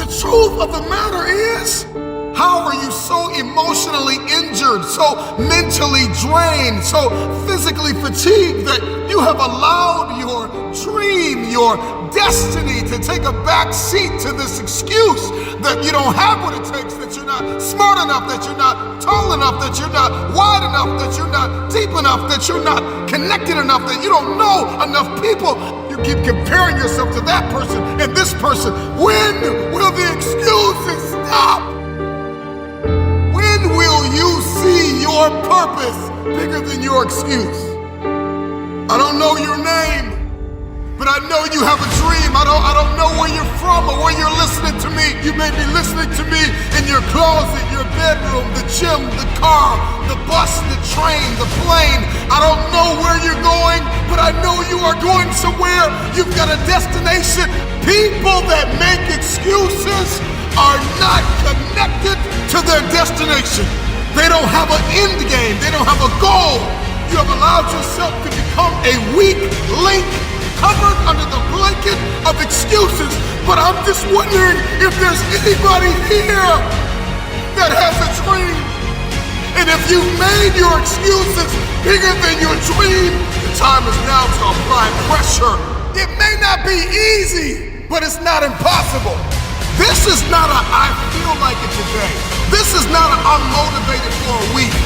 The truth of the matter is, how are you so emotionally injured, so mentally drained, so physically fatigued that you have allowed your dream, your destiny to take a back seat to this excuse that you don't have what it takes, that you're not smart enough, that you're not tall enough, that you're not wide enough, that you're not deep enough, that you're not connected enough, that you don't know enough people. You keep comparing yourself to that person and this person. When will the excuses stop? When will you see your purpose bigger than your excuse? I don't know your name, but I know you have a dream. I don't know where you're from or where you're listening to me. You may be listening to me in your closet, your bedroom, the gym, the car, the bus, the train, the plane. I don't know where you're going, but I know you are going somewhere. You've got a destination. People that make excuses are not connected to their destination. They don't have an end game. They don't have a goal. You have allowed yourself to become a weak link covered under the blanket of excuses. But I'm just wondering if there's anybody here that has a dream. And if you've made your excuses bigger than your dream, the time is now to apply pressure. It may not be easy, but it's not impossible. This is not a I feel like it today. This is not a I'm motivated for a week.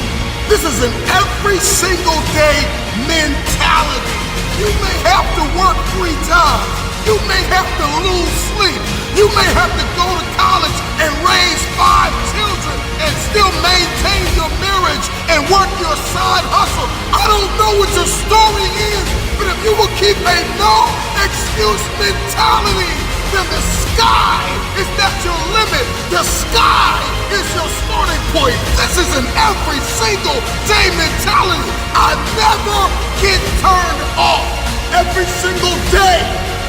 This is an every single day mentality. You may have to work 3 times. You may have to lose sleep. You may have to go to college and raise 5 children and still maintain your marriage and work your side hustle. I don't know what your story is, but if you will keep a no excuse mentality, then the sky is not your limit. The sky is your starting point. This is an every single day mentality. I never get turned off. Every single day,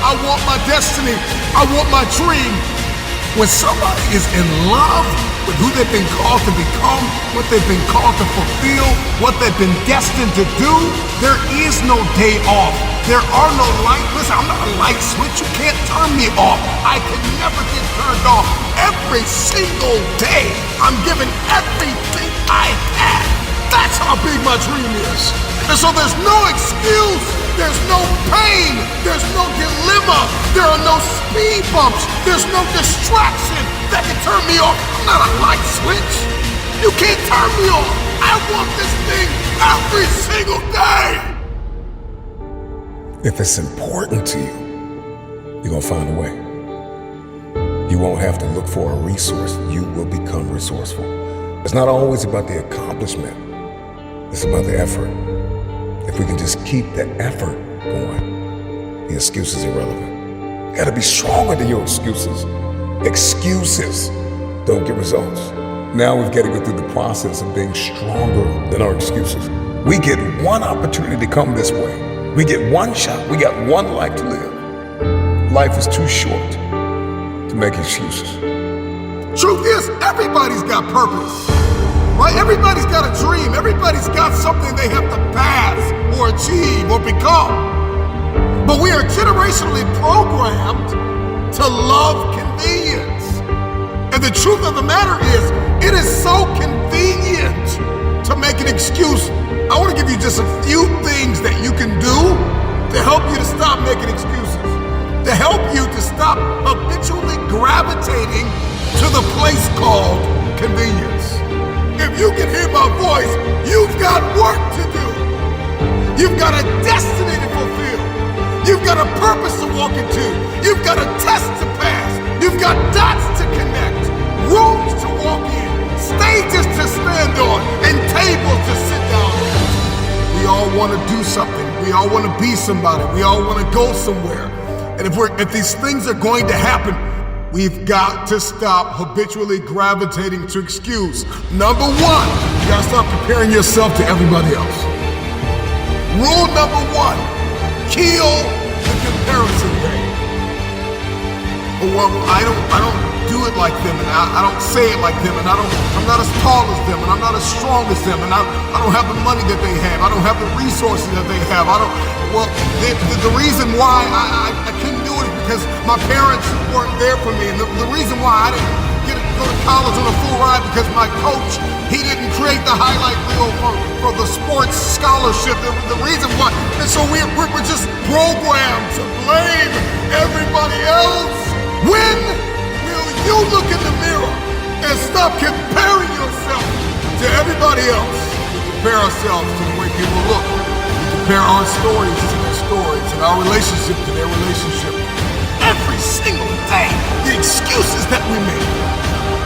I want my destiny. I want my dream. When somebody is in love with who they've been called to become, what they've been called to fulfill, what they've been destined to do, there is no day off. There are no light. Listen, I'm not a light switch. You can't turn me off. I can never get turned off. Every single day, I'm giving everything I have. That's how big my dream is. And so there's no excuse. There's no pain. There's no dilemma. There are no speed bumps. There's no distraction that can turn me off. I'm not a light switch. You can't turn me off. I want this thing every single day. If it's important to you, you're gonna find a way. You won't have to look for a resource. You will become resourceful. It's not always about the accomplishment. It's about the effort. If we can just keep the effort going, the excuse is irrelevant. You gotta be stronger than your excuses. Excuses don't get results. Now we've got to go through the process of being stronger than our excuses. We get one opportunity to come this way. We get one shot. We got one life to live. Life is too short to make excuses. Truth is, everybody's got purpose, right? Everybody's got a dream. Everybody's got something they have to pass or achieve or become. But we are generationally programmed to love convenience. And the truth of the matter is, it is so convenient to make an excuse. I want to give you just a few things that you can do to help you to stop making excuses, to help you to stop habitually gravitating to the place called convenience. If you can hear my voice, you've got work to do. You've got a destiny to fulfill. You've got a purpose to walk into. You've got a test to pass. You've got dots to connect, rooms to walk in, stages to stand on, and tables to sit down on. We all want to do something. We all want to be somebody. We all want to go somewhere. And if these things are going to happen, we've got to stop habitually gravitating to excuse. Number 1, you gotta stop comparing yourself to everybody else. Rule number 1, kill the comparison game. Well, I don't do it like them, and I don't say it like them, and I'm not as tall as them, and I'm not as strong as them, and I don't have the money that they have. I don't have the resources that they have. The reason why I couldn't do it is because my parents weren't there for me. And the reason why I didn't get to go to college on a full ride because my coach, he didn't create the highlight reel for the sports scholarship. The reason why. And so we're just programmed to blame everybody else. When will you look in the mirror and stop comparing yourself to everybody else? We compare ourselves to the way people look. We compare our stories to their stories and our relationship to their relationship. Every single day, the excuses that we make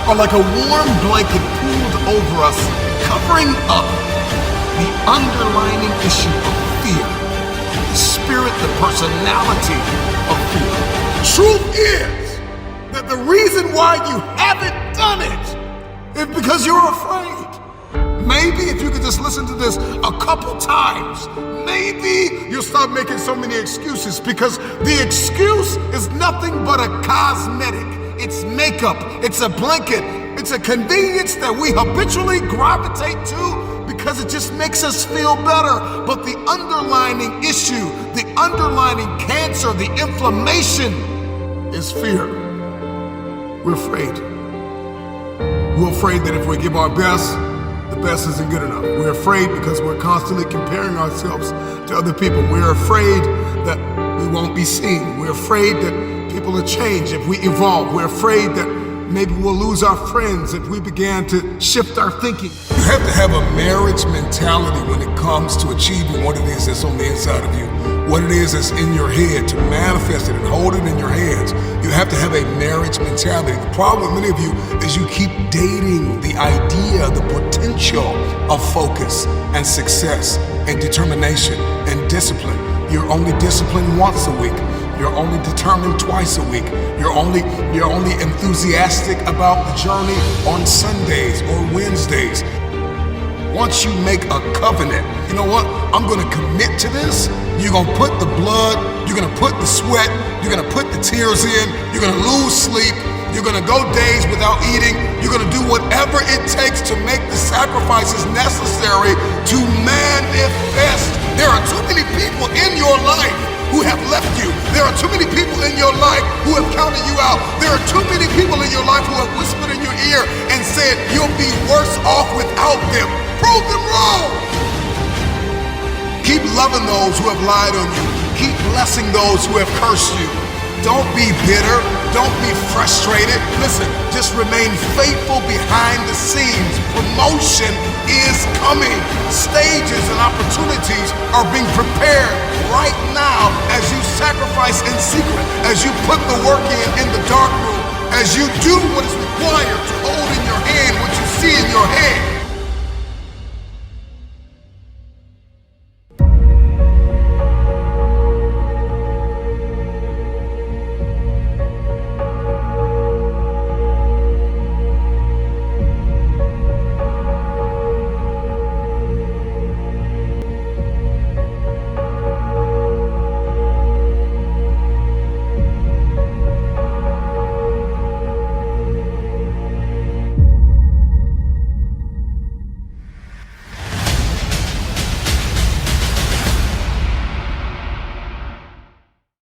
are like a warm blanket pulled over us, covering up the underlying issue of fear, the spirit, the personality of fear. Truth is that the reason why you haven't done it is because you're afraid. Maybe if you could just listen to this a couple times, maybe you'll stop making so many excuses, because the excuse is nothing but a cosmetic. It's makeup, it's a blanket, it's a convenience that we habitually gravitate to because it just makes us feel better. But the underlying issue, the underlying cancer, the inflammation is fear. We're afraid. We're afraid that if we give our best, the best isn't good enough. We're afraid because we're constantly comparing ourselves to other people. We're afraid that we won't be seen. We're afraid that people will change if we evolve. We're afraid that maybe we'll lose our friends if we began to shift our thinking. You have to have a marriage mentality when it comes to achieving what it is that's on the inside of you, what it is that's in your head, to manifest it and hold it in your hands. You have to have a marriage mentality. The problem with many of you is you keep dating the idea, the potential of focus and success and determination and discipline. You're only disciplined once a week. You're only determined twice a week. You're only enthusiastic about the journey on Sundays or Wednesdays. Once you make a covenant, you know what? I'm gonna commit to this. You're gonna put the blood, you're gonna put the sweat, you're gonna put the tears in, you're gonna lose sleep, you're gonna go days without eating, you're gonna do whatever it takes to make the sacrifices necessary to manifest. There are too many people in your life who have left you. There are too many people in your life who have counted you out. There are too many people in your life who have whispered in your ear and said you'll be worse off without them. Prove them wrong. Keep loving those who have lied on you. Keep blessing those who have cursed you. Don't be bitter. Don't be frustrated. Listen, just remain faithful behind the scenes. Promotion is coming. Stages and opportunities are being prepared right now as you sacrifice in secret, as you put the work in the dark room, as you do what is required to hold in your hand what you see in your head.